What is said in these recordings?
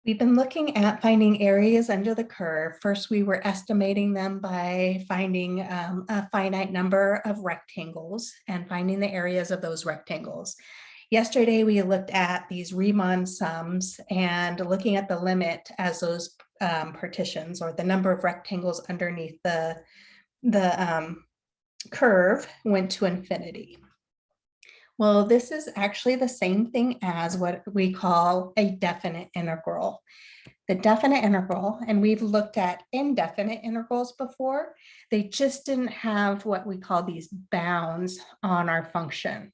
We've been looking at finding areas under the curve. First, we were estimating them by finding a finite number of rectangles and finding the areas of those rectangles. Yesterday, we looked at these Riemann sums and looking at the limit as those partitions or the number of rectangles underneath the curve went to infinity. Well, this is actually the same thing as what we call a definite integral. The definite integral, and we've looked at indefinite integrals before, they just didn't have what we call these bounds on our function.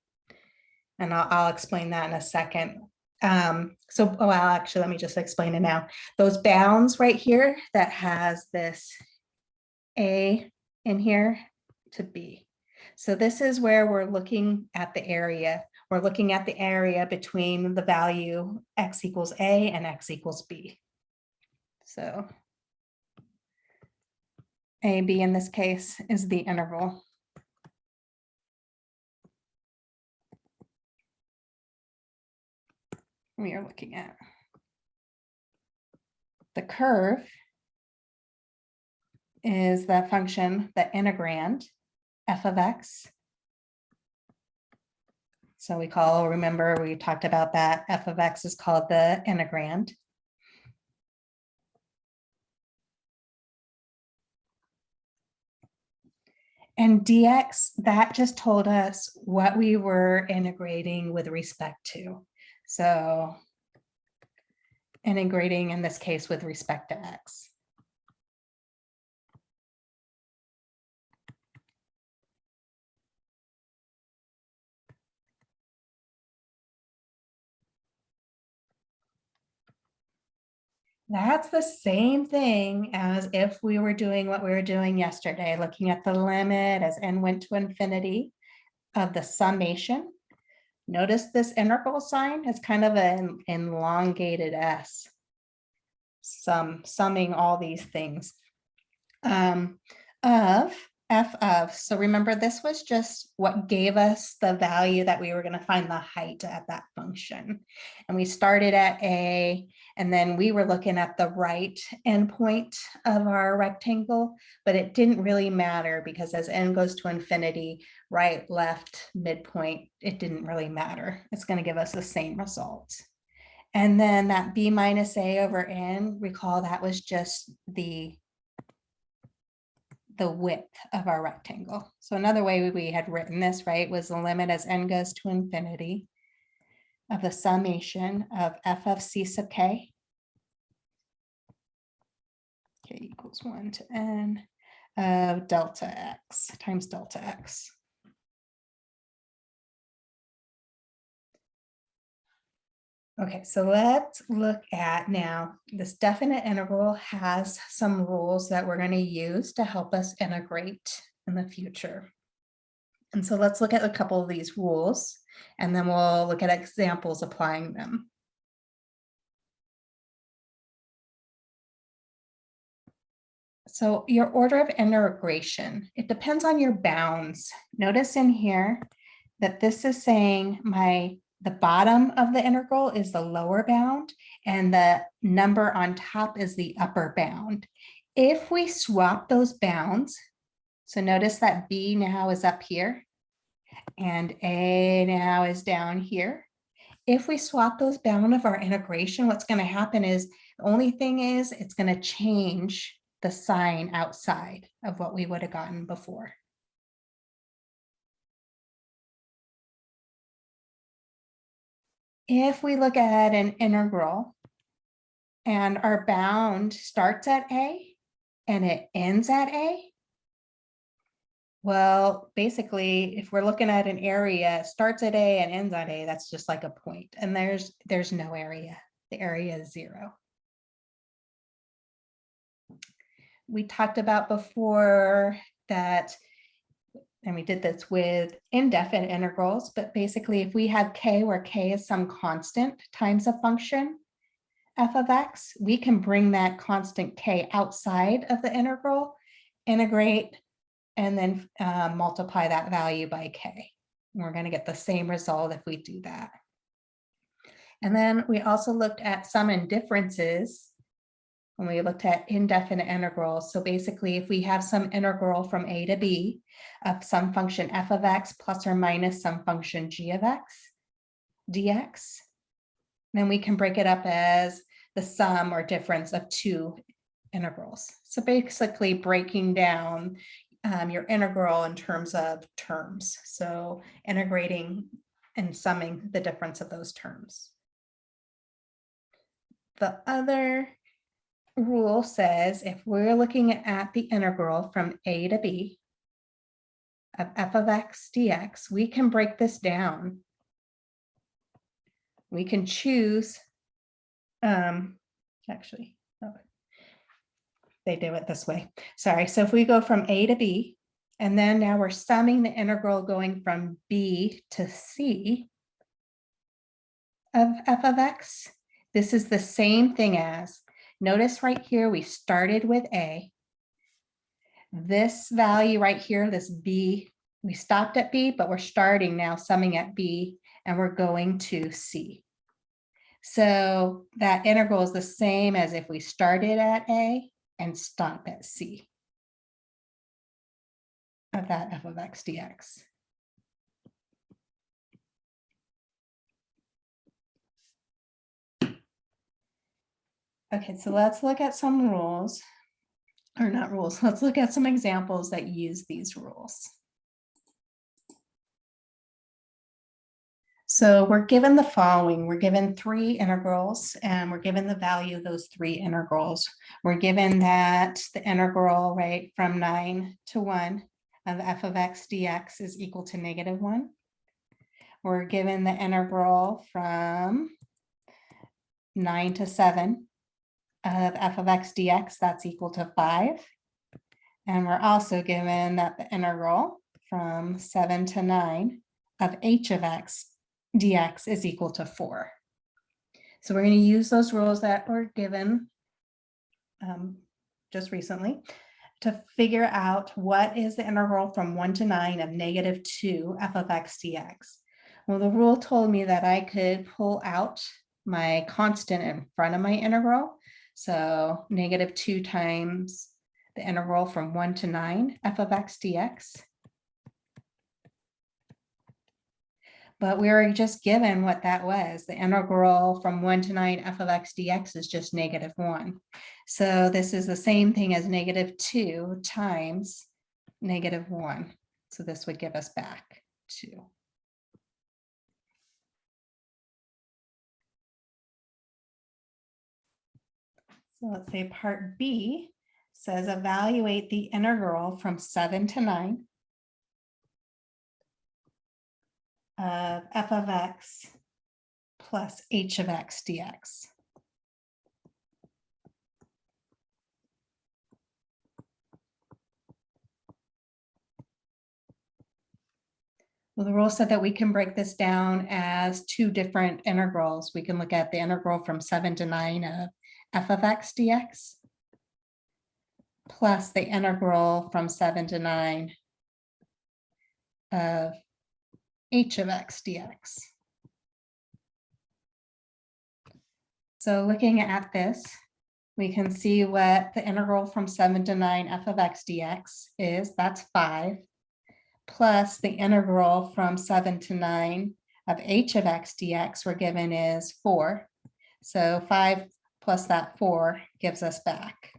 And I'll explain that in a second. Actually, let me just explain it now. Those bounds right here that has this A in here to B. So this is where we're looking at the area. We're looking at the area between the value x equals A and x equals B. So AB in this case is the interval. We are looking at. The curve is the function, the integrand, f of x. So remember we talked about that, f of x is called the integrand. And dx, that just told us what we were integrating with respect to. So integrating in this case with respect to x. That's the same thing as if we were doing what we were doing yesterday, looking at the limit as n went to infinity of the summation. Notice this integral sign is kind of an elongated S, summing all these things of f of. So remember, this was just what gave us the value that we were going to find the height at that function. And we started at A, and then we were looking at the right endpoint of our rectangle, but it didn't really matter because as n goes to infinity, right, left, midpoint, it didn't really matter. It's going to give us the same results. And then that B minus A over N, recall that was just the width of our rectangle. So another way we had written this, right, was the limit as n goes to infinity of the summation of f of c sub k, k equals 1 to n, of delta x times delta x. Okay, so let's look at now, this definite integral has some rules that we're going to use to help us integrate in the future. And so let's look at a couple of these rules, and then we'll look at examples applying them. So your order of integration, it depends on your bounds. Notice in here that this is saying the bottom of the integral is the lower bound and the number on top is the upper bound. If we swap those bounds, so notice that B now is up here and A now is down here. If we swap those bounds of our integration, what's going to happen is the only thing is it's going to change the sign outside of what we would have gotten before. If we look at an integral and our bound starts at A and it ends at A, well, basically, if we're looking at an area, it starts at A and ends at A, that's just like a point, and there's no area. The area is 0. We talked about before that, and we did this with indefinite integrals, but basically if we have k where k is some constant times a function f of x, we can bring that constant k outside of the integral, integrate, and then multiply that value by k. And we're going to get the same result if we do that. And then we also looked at sum and differences when we looked at indefinite integrals. So basically, if we have some integral from a to b of some function f of x plus or minus some function g of x dx, then we can break it up as the sum or difference of two integrals. So basically breaking down your integral in terms of terms. So integrating and summing the difference of those terms. The other rule says if we're looking at the integral from a to b of f of x dx, we can break this down. We can choose, actually, they do it this way. Sorry. So if we go from a to b, and then now we're summing the integral going from b to c of f of x, this is the same thing as, notice right here, we started with a. This value right here, this b, we stopped at b, but we're starting now summing at b, and we're going to c. So that integral is the same as if we started at a and stop at c of that f of x dx. Okay, so let's look at some rules, or not rules, let's look at some examples that use these rules. So we're given the following, we're given three integrals and we're given the value of those three integrals. We're given that the integral, right, from 9 to 1 of f of x dx is equal to -1. We're given the integral from 9 to 7 of f of x dx, that's equal to 5. And we're also given that the integral from 7 to 9 of h of x dx is equal to 4. So we're going to use those rules that were given just recently to figure out what is the integral from 1 to 9 of -2 f of x dx. Well, the rule told me that I could pull out my constant in front of my integral. So -2 times the integral from 1 to 9 f of x dx. But we were just given what that was. The integral from 1 to 9 f of x dx is just -1. So this is the same thing as -2 times -1. So this would give us back 2. So let's say part B says evaluate the integral from 7 to 9 of f of x plus h of x dx. Well, the rule said that we can break this down as two different integrals. We can look at the integral from 7 to 9 of f of x dx plus the integral from 7 to 9 of h of x dx. So looking at this, we can see what the integral from 7 to 9 f of x dx is. That's 5. Plus the integral from 7 to 9 of h of x dx we're given is 4. So 5 plus that 4 gives us back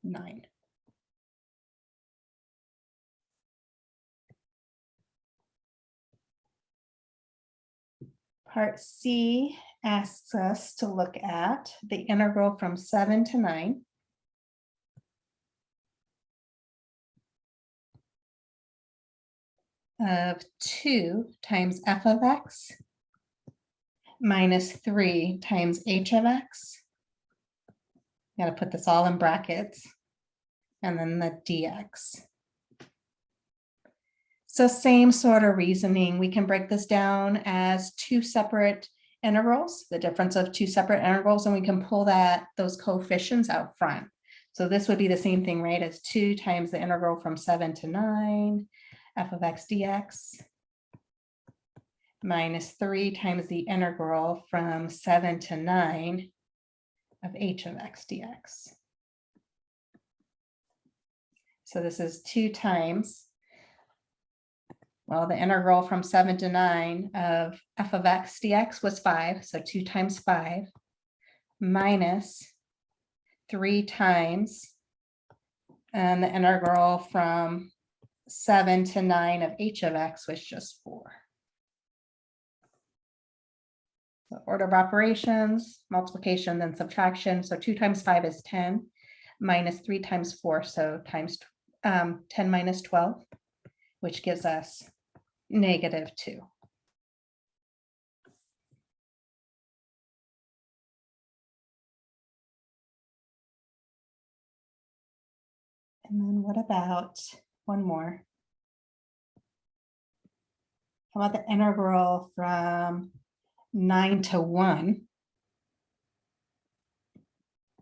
9. Part C asks us to look at the integral from 7 to 9 of 2 times f of x minus 3 times h of x. Got to put this all in brackets, and then the dx. So same sort of reasoning. We can break this down as two separate integrals, the difference of two separate integrals, and we can pull those coefficients out front. So this would be the same thing, right, as 2 times the integral from 7 to 9 f of x dx minus 3 times the integral from 7 to 9 of h of x dx. So this is 2 times, well, the integral from 7 to 9 of f of x dx was 5, so 2 times 5 minus 3 times, and the integral from 7 to 9 of h of x was just 4. So order of operations, multiplication, then subtraction. So 2 times 5 is 10, minus 3 times 4, so times 10 minus 12, which gives us negative 2. And then what about one more? How about the integral from 9 to 1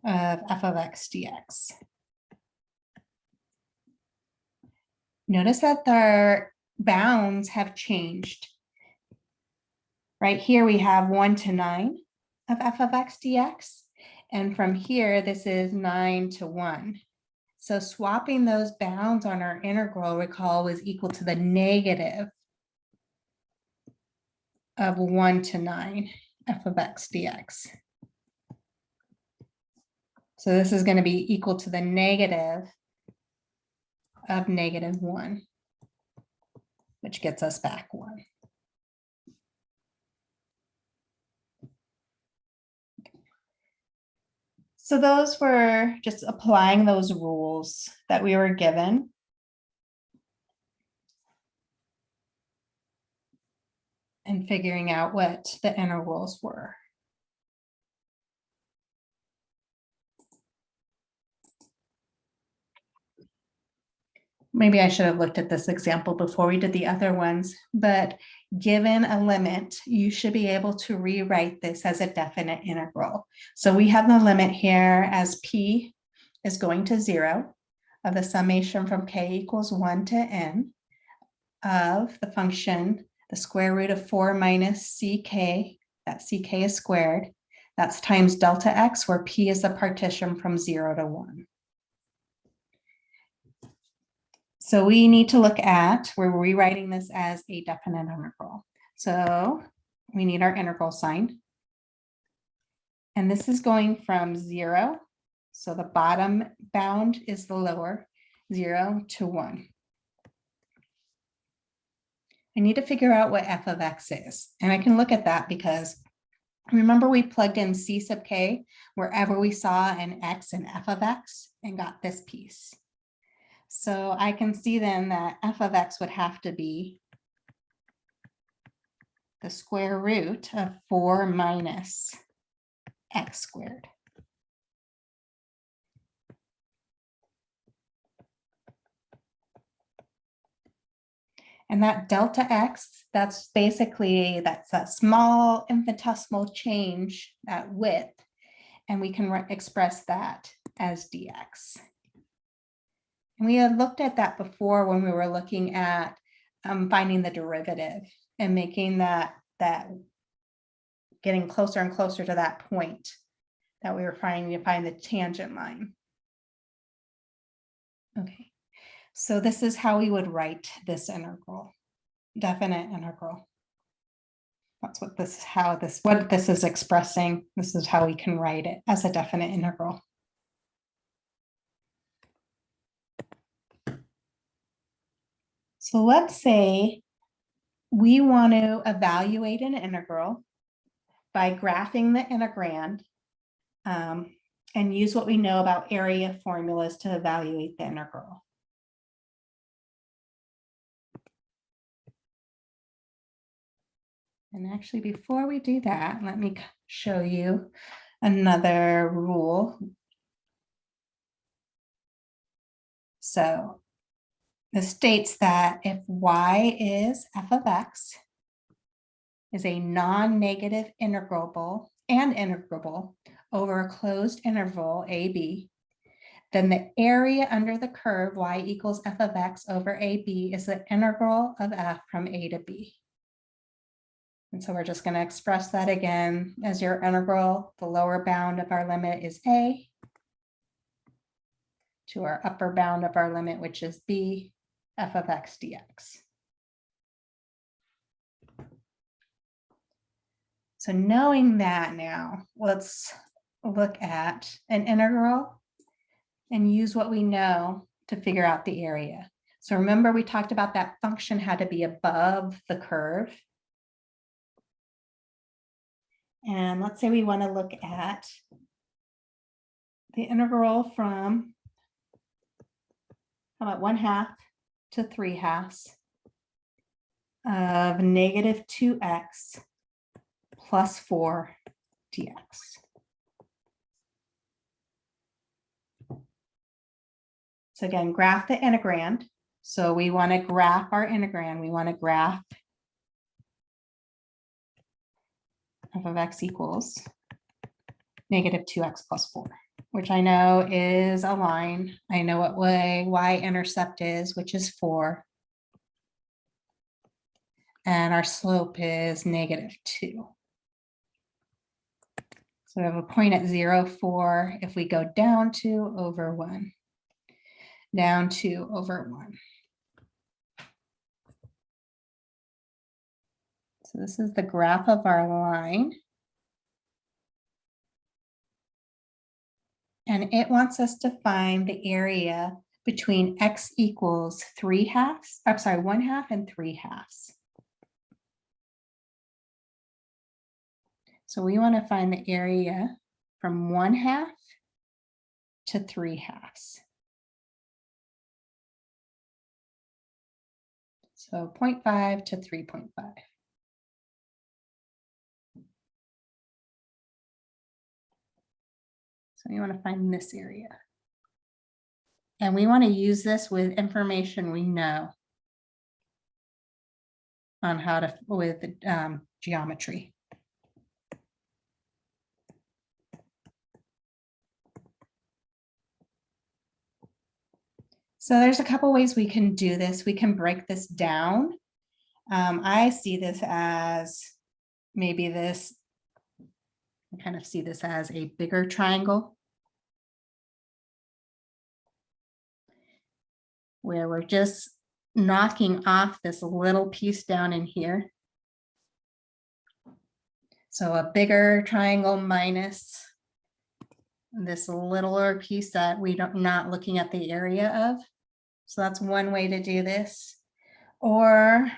of f of x dx? Notice that their bounds have changed. Right here we have 1 to 9 of f of x dx. And from here, this is 9 to 1. So swapping those bounds on our integral, recall, was equal to the negative of 1 to 9 f of x dx. So this is going to be equal to the negative of negative 1, which gets us back 1. So those were just applying those rules that we were given. And figuring out what the integrals were. Maybe I should have looked at this example before we did the other ones, but given a limit, you should be able to rewrite this as a definite integral. So we have the limit here as p is going to 0 of the summation from k equals 1 to n of the function, the square root of 4 minus ck, that ck is squared, that's times delta x, where p is the partition from 0 to 1. So we need to look at, we're rewriting this as a definite integral. So we need our integral sign. And this is going from 0. So the bottom bound is the lower, 0 to 1. I need to figure out what f of x is. And I can look at that because remember we plugged in c sub k wherever we saw an x and f of x and got this piece. So I can see then that f of x would have to be the square root of 4 minus x squared. And that delta x, that's basically, that's a small infinitesimal change at width. And we can express that as dx. And we had looked at that before when we were looking at finding the derivative and making that getting closer and closer to that point that we were trying to find the tangent line. Okay, so this is how we would write this integral, definite integral. That's what this is, what this is expressing. This is how we can write it as a definite integral. So let's say we want to evaluate an integral by graphing the integrand and use what we know about area formulas to evaluate the integral. And actually, before we do that, let me show you another rule. So this states that if y is f of x is a non-negative integrable and integrable over a closed interval AB, then the area under the curve y equals f of x over AB is the integral of f from A to B. And so we're just going to express that again as your integral. The lower bound of our limit is a to our upper bound of our limit, which is b, f of x dx. So knowing that now, let's look at an integral and use what we know to figure out the area. So remember, we talked about that function had to be above the curve. And let's say we want to look at the integral from, how about 1/2 to 3/2 of negative 2x plus 4 dx. So again, graph the integrand. So we want to graph our integrand. We want to graph f of x equals negative 2x plus 4, which I know is a line. I know what way y-intercept is, which is 4. And our slope is negative 2. So we have a point at 0, 4. If we go down 2 over 1, down 2 over 1. So this is the graph of our line. And it wants us to find the area between x equals 1/2 and 3/2. So we want to find the area from 1/2 to 3/2. So 0.5 to 3.5. So we want to find this area. And we want to use this with information we know on how to, with geometry. So there's a couple ways we can do this. We can break this down. I see this as maybe this, I kind of see this as a bigger triangle, where we're just knocking off this little piece down in here. So a bigger triangle minus this littler piece that we don't, not looking at the area of. So that's one way to do this. Or,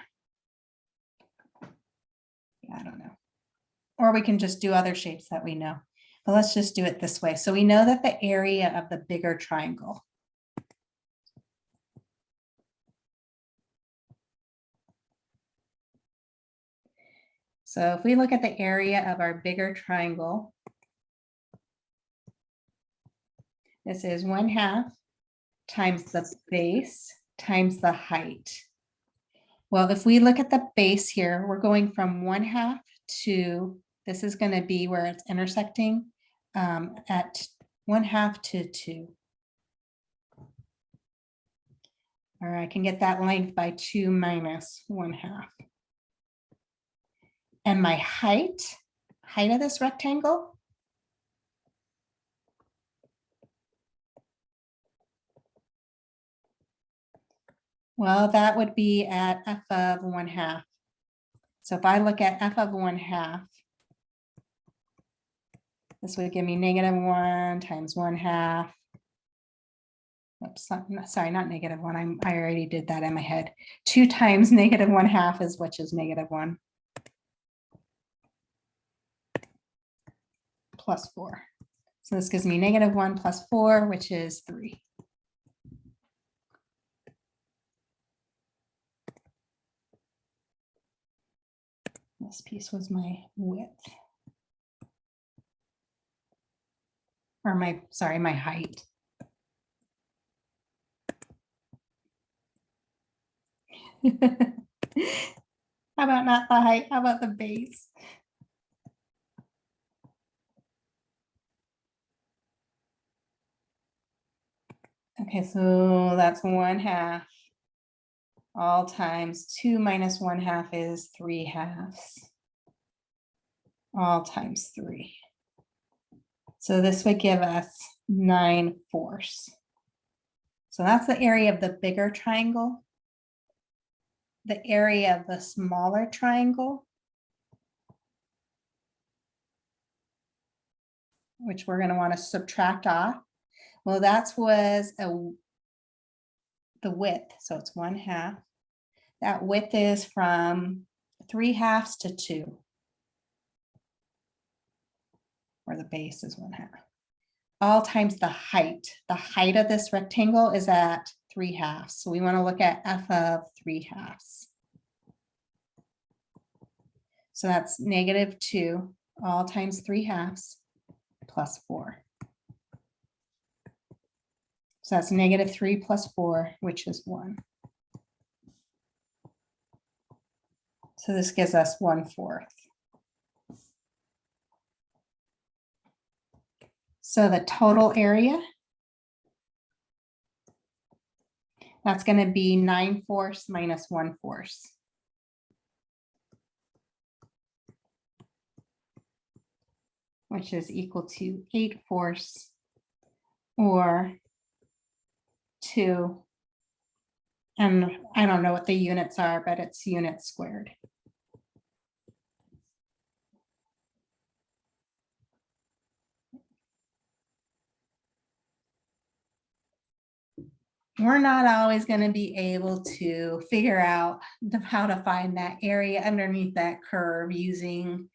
I don't know. Or we can just do other shapes that we know. But let's just do it this way. So we know that the area of the bigger triangle So if we look at the area of our bigger triangle, this is 1/2 times the base times the height. Well, if we look at the base here, we're going from 1/2 to, this is going to be where it's intersecting at 1/2 to 2. Or I can get that length by 2 minus 1/2. And my height of this rectangle, well, that would be at f of 1/2. So if I look at f of 1/2, this would give me -1 times 1/2. Oops, sorry, not -1. I already did that in my head. 2 times -1/2 is, which is -1. Plus 4. So this gives me -1 plus 4, which is 3. This piece was my width. Or my height. How about not the height? How about the base? Okay, so that's 1/2. All times 2 minus 1/2 is 3/2. all times 3. So this would give us 9/4. So that's the area of the bigger triangle. The area of the smaller triangle, which we're going to want to subtract off. Well, that was the width. So it's 1/2. That width is from 3/2 to 2. Or the base is 1/2. All times the height. The height of this rectangle is at 3/2. So we want to look at f of 3/2. So that's -2 all times 3/2 plus 4. So that's -3 plus 4, which is 1. So this gives us 1/4. So the total area, that's going to be 9/4 minus 1/4. Which is equal to 8/4 or 2. And I don't know what the units are, but it's units squared. We're not always going to be able to figure out how to find that area underneath that curve using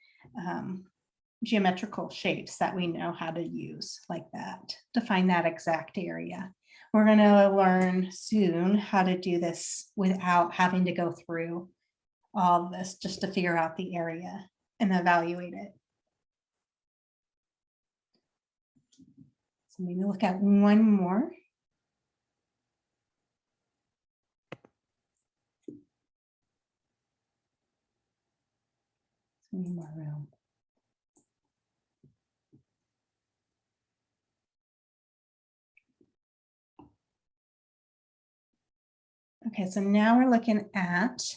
geometrical shapes that we know how to use like that to find that exact area. We're going to learn soon how to do this without having to go through all of this just to figure out the area and evaluate it. So maybe look at one more. More room. Okay, so now we're looking at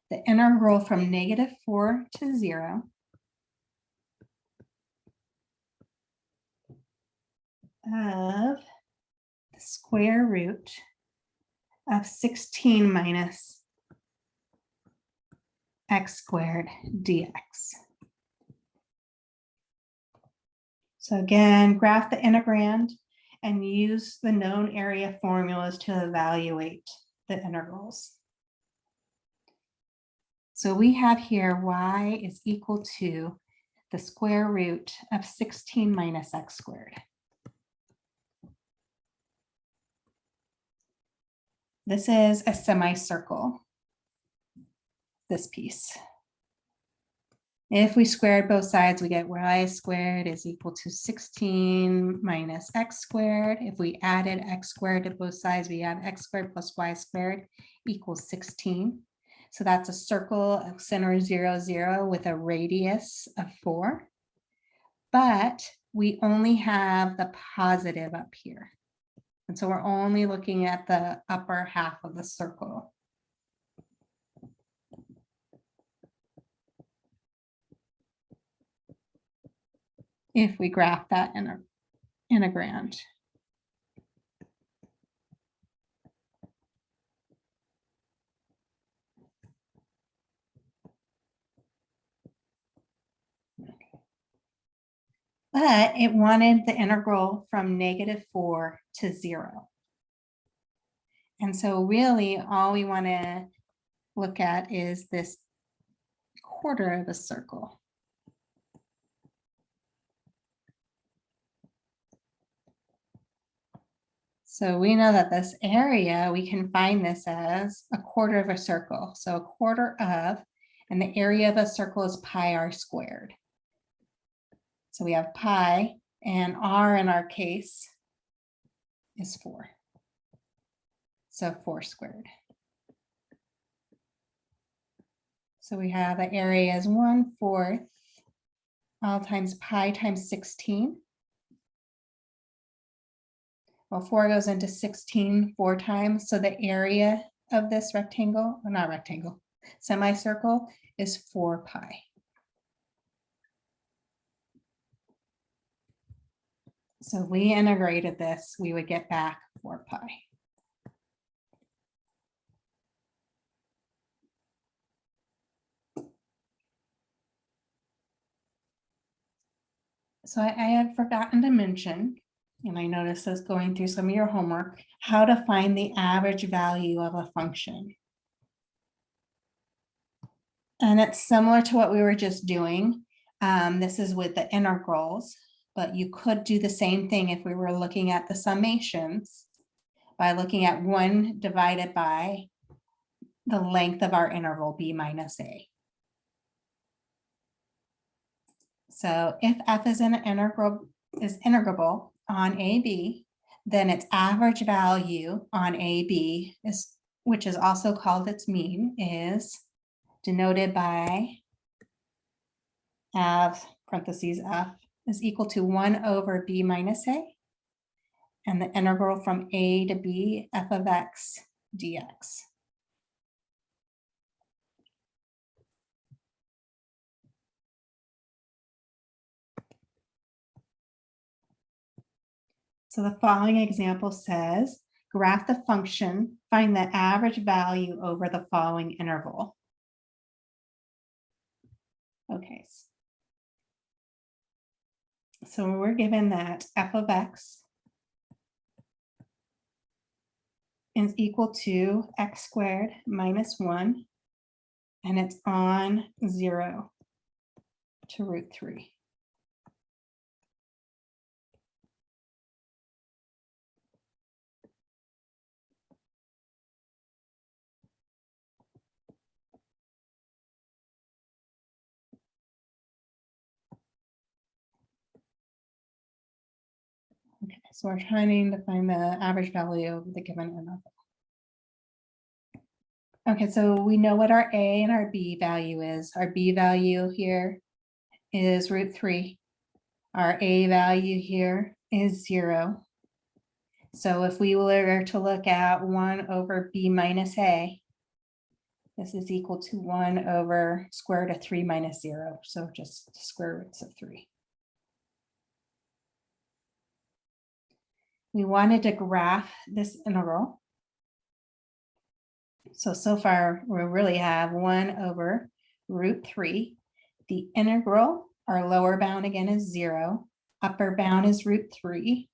the integral from -4 to 0 of the square root of 16 minus x squared dx. So again, graph the integrand and use the known area formulas to evaluate the integrals. So we have here y is equal to the square root of 16 minus x squared. This is a semicircle, this piece. If we squared both sides, we get y squared is equal to 16 minus x squared. If we added x squared to both sides, we add x squared plus y squared equals 16. So that's a circle of center 0, 0 with a radius of 4. But we only have the positive up here. And so we're only looking at the upper half of the circle. If we graph that integrand. But it wanted the integral from -4 to 0. And so really all we want to look at is this quarter of a circle. So we know that this area, we can find this as a quarter of a circle. So a quarter of, and the area of a circle is pi r squared. So we have pi, and r in our case is 4. So 4 squared. So we have the area is 1/4 all times pi times 16. Well, 4 goes into 16 4 times. So the area of this rectangle, well, not rectangle, semicircle is 4 pi. So if we integrated this, we would get back 4 pi. So I had forgotten to mention, and I noticed this going through some of your homework, how to find the average value of a function. And it's similar to what we were just doing. This is with the integrals, but you could do the same thing if we were looking at the summations by looking at 1 divided by the length of our interval b minus a. So if f is an integrable on AB, then its average value on AB is, which is also called its mean, is denoted by f parentheses f is equal to 1 over b minus a, and the integral from a to b f of x dx. So the following example says, graph the function, find the average value over the following interval. Okay. So we're given that f of x is equal to x squared minus 1, and it's on 0 to root 3. Okay, so we're trying to find the average value of the given interval. Okay, so we know what our a and our b value is. Our b value here is root 3. Our a value here is 0. So if we were to look at 1 over b minus a, this is equal to 1 over square root of 3 minus 0. So just square roots of 3. We wanted to graph this integral. So far, we really have 1 over root 3. The integral, our lower bound again is 0. Upper bound is root 3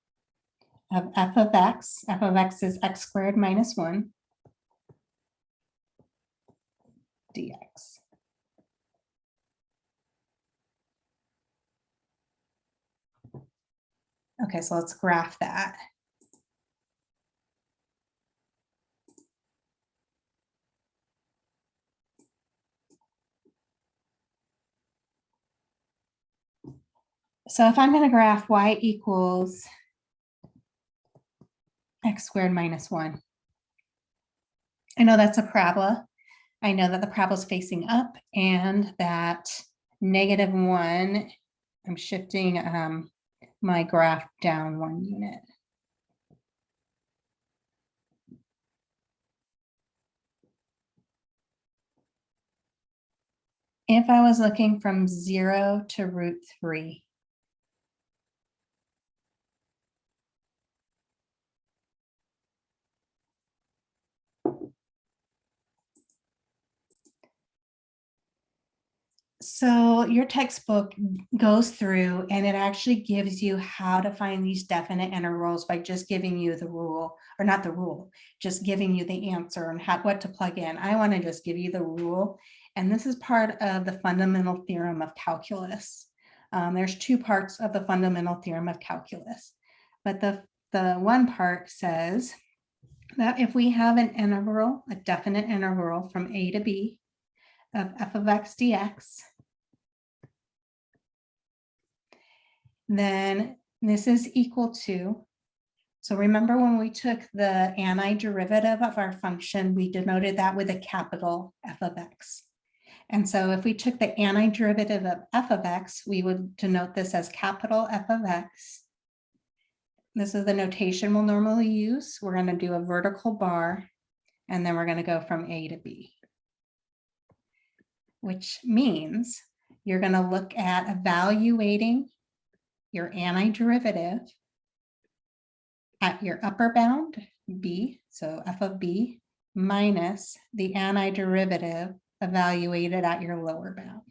of f of x. F of x is x squared minus 1 dx. Okay, so let's graph that. So if I'm going to graph y equals x squared minus 1, I know that's a parabola. I know that the parabola is facing up and that -1, I'm shifting my graph down 1 unit. If I was looking from 0 to root 3, so your textbook goes through and it actually gives you how to find these definite integrals by just giving you the rule, or not the rule, just giving you the answer and what to plug in. I want to just give you the rule. And this is part of the fundamental theorem of calculus. There's 2 parts of the fundamental theorem of calculus. But the one part says that if we have an integral, a definite integral from a to b of f of x dx, then this is equal to, so remember when we took the antiderivative of our function, we denoted that with a capital F of x. And so if we took the antiderivative of f of x, we would denote this as capital F of x. This is the notation we'll normally use. We're going to do a vertical bar, and then we're going to go from a to b, which means you're going to look at evaluating your antiderivative at your upper bound, b, so f of b, minus the antiderivative evaluated at your lower bound.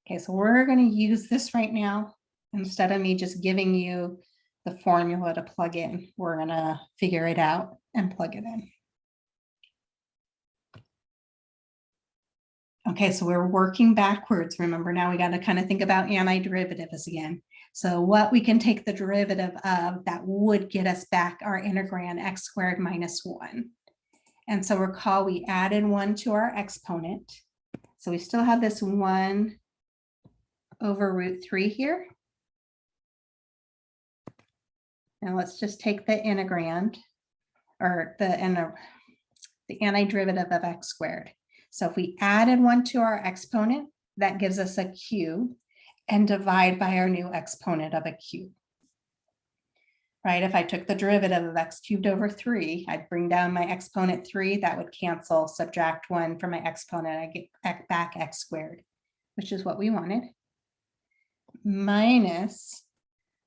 Okay, so we're going to use this right now. Instead of me just giving you the formula to plug in, we're going to figure it out and plug it in. Okay, so we're working backwards. Remember, now we got to kind of think about antiderivatives again. So what we can take the derivative of that would get us back our integrand x squared minus 1. And so recall we added 1 to our exponent. So we still have this 1 over root 3 here. Now let's just take the integrand, or the antiderivative of x squared. So if we added 1 to our exponent, that gives us a cube, and divide by our new exponent of a cube. Right, if I took the derivative of x cubed over 3, I'd bring down my exponent 3, that would cancel, subtract 1 from my exponent, I get back x squared, which is what we wanted. Minus,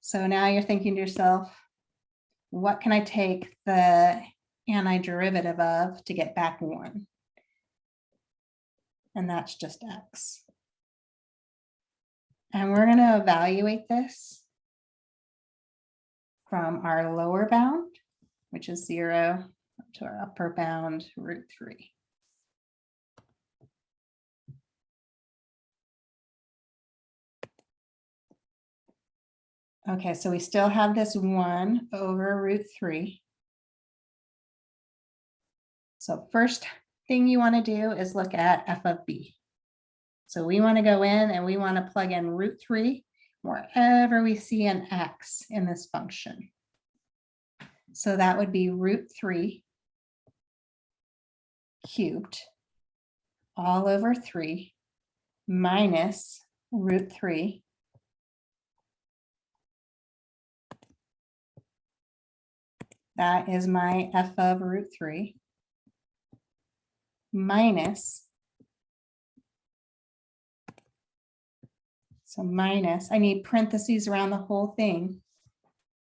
so now you're thinking to yourself, what can I take the antiderivative of to get back 1? And that's just x. And we're going to evaluate this from our lower bound, which is 0, up to our upper bound, root 3. Okay, so we still have this 1 over root 3. So first thing you want to do is look at f of b. So we want to go in and we want to plug in root 3 wherever we see an x in this function. So that would be root 3 cubed all over 3 minus root 3 that is my f of root 3 minus, so minus, I need parentheses around the whole thing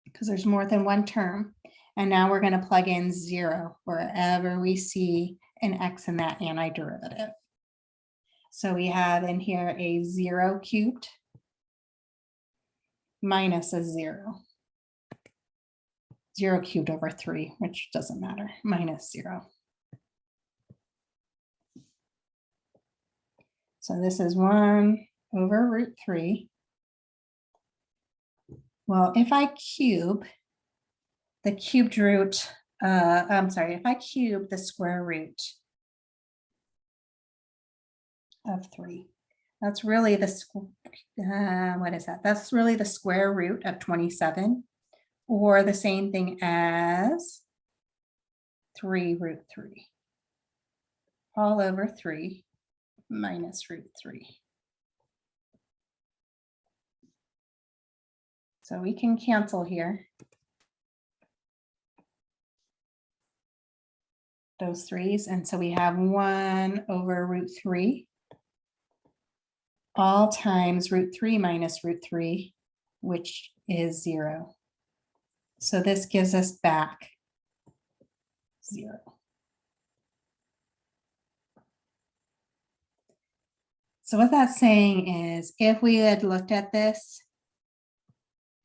because there's more than one term. And now we're going to plug in 0 wherever we see an x in that antiderivative. So we have in here a 0 cubed minus a 0. 0 cubed over 3, which doesn't matter, minus 0. So this is 1 over root 3. Well, if I cube the cubed root, if I cube the square root of 3, that's really the, what is that? That's really the square root of 27, or the same thing as 3 root 3, all over 3 minus root 3. So we can cancel here those 3's, and so we have 1 over root 3 all times root 3 minus root 3, which is 0. So this gives us back 0. So what that's saying is, if we had looked at this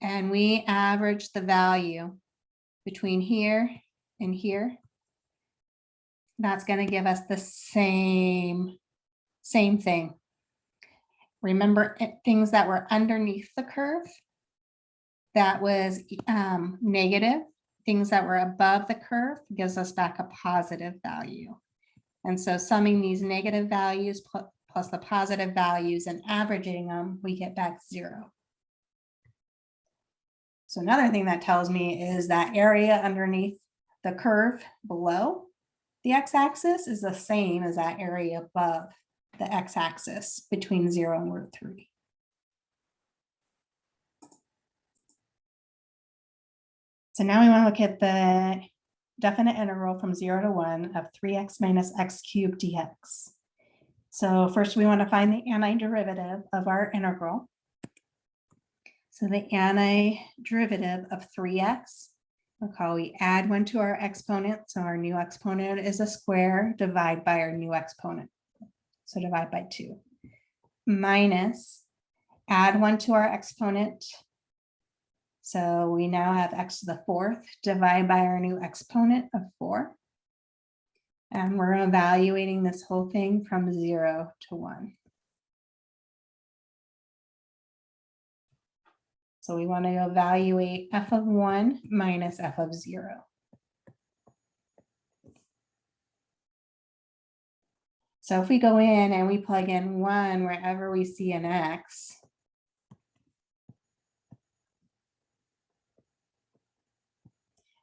and we averaged the value between here and here, that's going to give us the same thing. Remember, things that were underneath the curve, that was negative. Things that were above the curve gives us back a positive value. And so summing these negative values plus the positive values and averaging them, we get back 0. So another thing that tells me is that area underneath the curve below the x-axis is the same as that area above the x-axis between 0 and root 3. So now we want to look at the definite integral from 0 to 1 of 3x minus x cubed dx. So first we want to find the antiderivative of our integral. So the antiderivative of 3x, recall we add 1 to our exponent, so our new exponent is a square, divide by our new exponent. So divide by 2. Minus, add 1 to our exponent. So we now have x to the 4th, divide by our new exponent of 4. And we're evaluating this whole thing from 0 to 1. So we want to evaluate f of 1 minus f of 0. So if we go in and we plug in 1 wherever we see an x,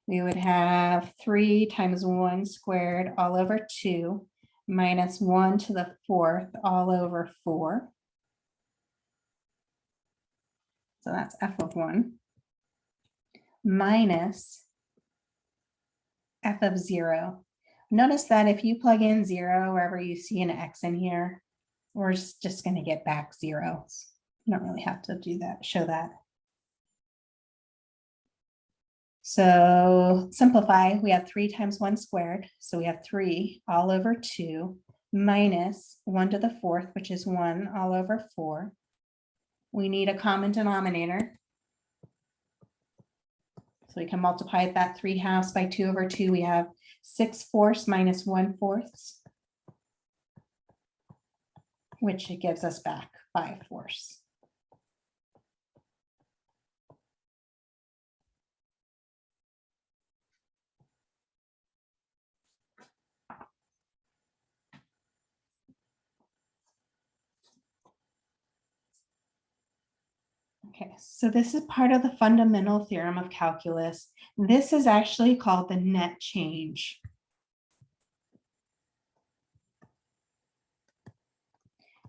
we would have 3 times 1 squared all over 2 minus 1 to the 4th all over 4. So that's f of 1 minus f of 0. Notice that if you plug in 0 wherever you see an x in here, we're just going to get back 0. You don't really have to do that, show that. So simplify, we have 3 times 1 squared. So we have 3 all over 2 minus 1 to the 4th, which is 1 all over 4. We need a common denominator. So we can multiply that 3/2 by 2 over 2. We have 6/4 minus 1/4, which it gives us back 5/4. Okay, so this is part of the fundamental theorem of calculus. This is actually called the net change.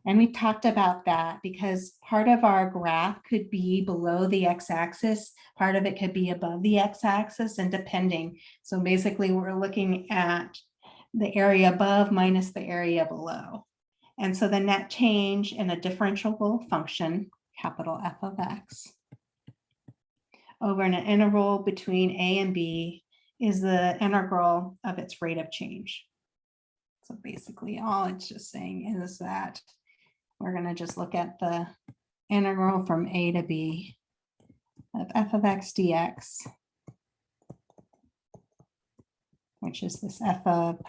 And we talked about that because part of our graph could be below the x-axis, part of it could be above the x-axis, and depending. So basically we're looking at the area above minus the area below. And so the net change in a differentiable function, capital F of x, over an interval between a and b is the integral of its rate of change. So basically all it's just saying is that we're going to just look at the integral from a to b of f of x dx, which is this f of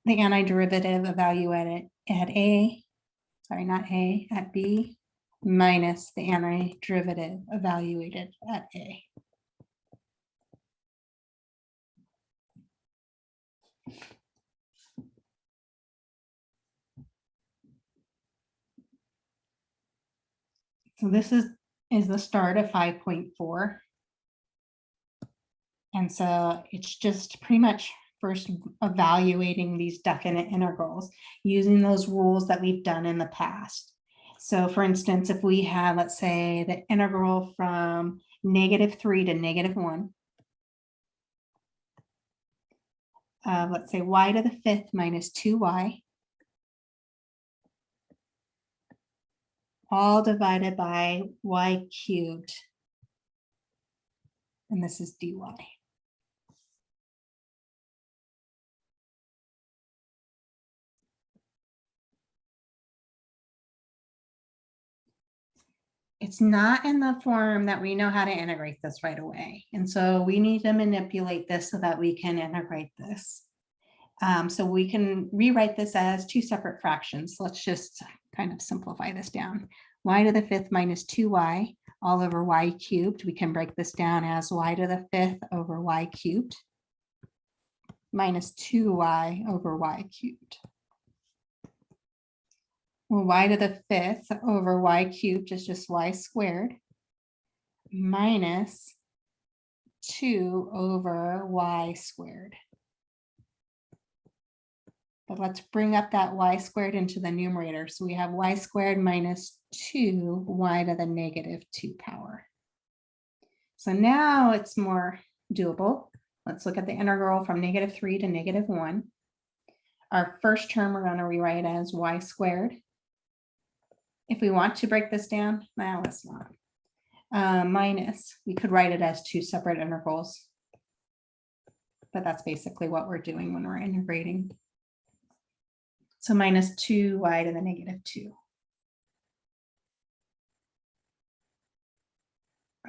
the antiderivative evaluated at a, sorry, not a, at b, minus the antiderivative evaluated at a. So this is the start of 5.4. And so it's just pretty much first evaluating these definite integrals using those rules that we've done in the past. So for instance, if we have, let's say, the integral from -3 to -1, let's say y to the 5th minus 2y, all divided by y cubed, and this is dy. It's not in the form that we know how to integrate this right away. And so we need to manipulate this so that we can integrate this. So we can rewrite this as 2 separate fractions. Let's just kind of simplify this down. Y to the 5th minus 2y all over y cubed. We can break this down as y to the 5th over y cubed minus 2y over y cubed. Well, y to the 5th over y cubed is just y squared minus 2 over y squared. But let's bring up that y squared into the numerator. So we have y squared minus 2y to the -2 power. So now it's more doable. Let's look at the integral from -3 to -1. Our first term we're going to rewrite as y squared. If we want to break this down, well, let's not. minus, we could write it as two separate integrals. But that's basically what we're doing when we're integrating. So minus 2y to the negative 2.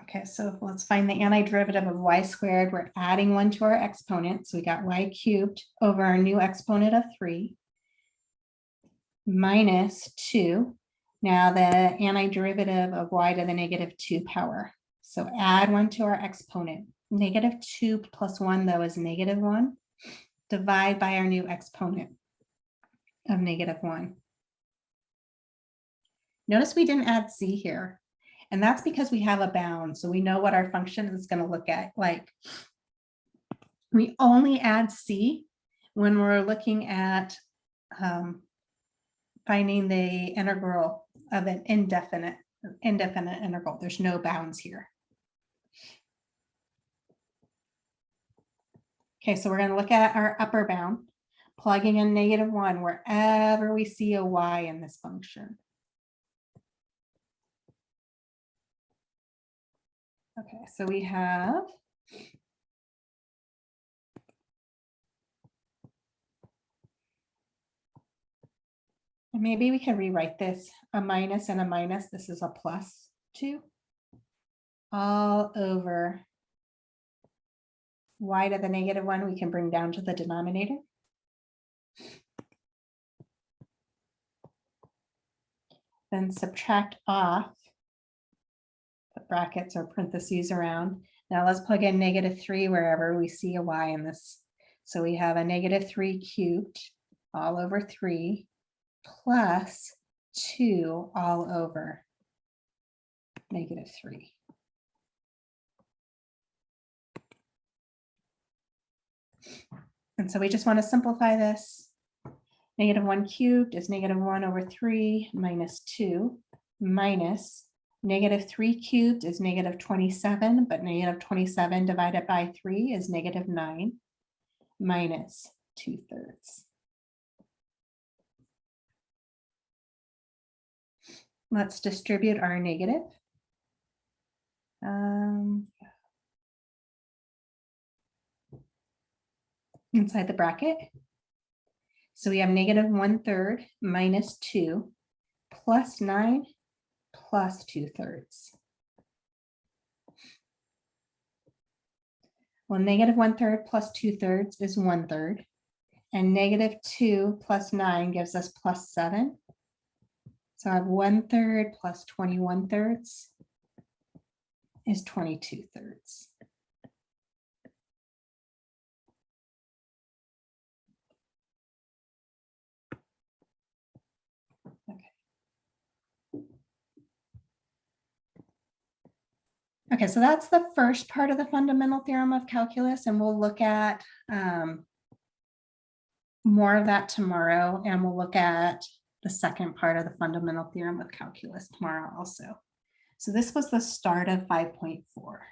Okay, so let's find the antiderivative of y squared. We're adding 1 to our exponent. So we got y cubed over our new exponent of 3 minus 2. Now the antiderivative of y to the negative 2 power. So add 1 to our exponent. Negative 2 plus 1, though, is negative 1. Divide by our new exponent of negative 1. Notice we didn't add c here. And that's because we have a bound. So we know what our function is going to look at like. We only add c when we're looking at finding the integral of an indefinite integral. There's no bounds here. Okay, so we're going to look at our upper bound, plugging in negative 1 wherever we see a y in this function. Okay, so we have and maybe we can rewrite this a minus and a minus. This is a plus 2 all over y to the negative 1 we can bring down to the denominator. Then subtract off, put brackets or parentheses around. Now let's plug in negative 3 wherever we see a y in this. So we have a negative 3 cubed all over 3 plus 2 all over negative 3. And so we just want to simplify this. Negative 1 cubed is negative 1 over 3 minus 2 minus negative 3 cubed is negative 27, but negative 27 divided by 3 is negative 9 minus 2/3. Let's distribute our negative. Inside the bracket. So we have negative 1/3 minus 2 plus 9 plus 2/3. Well, negative 1/3 plus 2/3 is 1/3. And negative 2 plus 9 gives us plus 7. So I have 1/3 plus 21/3 is 22/3. Okay, so that's the first part of the fundamental theorem of calculus, and we'll look at more of that tomorrow, and we'll look at the second part of the fundamental theorem of calculus tomorrow also. So this was the start of 5.4.